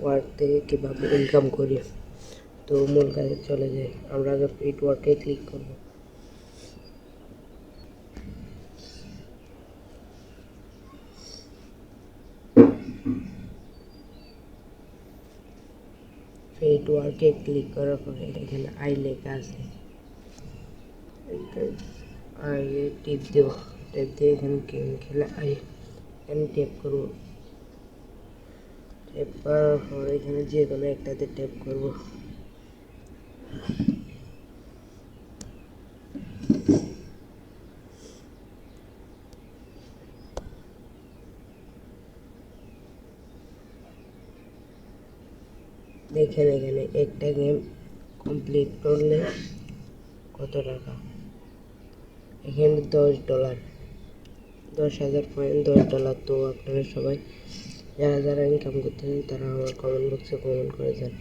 Work থেকে কীভাবে income করি। তো মূল কাজে চলে যাই। আমরা আগে পেইড ওয়ার্কে ক্লিক করব। পেইড ওয়ার্কে ক্লিক করার পরে এখানে আই লেখা আছে, আই টিপ দেব। টিপ দিয়ে এখানে গেম খেলে এখানে ট্যাপ করব। ট্যাপ করার পর এখানে যে কোনো একটাতে ট্যাপ করব। দেখেন এখানে একটা গেম কমপ্লিট করলে কত টাকা, এখানে $10, 10,000 পয়েন্ট, $10। তো আপনারা সবাই যারা যারা ইনকাম করতেছেন তারা আমার কমেন্ট বক্সে কমেন্ট করে যান।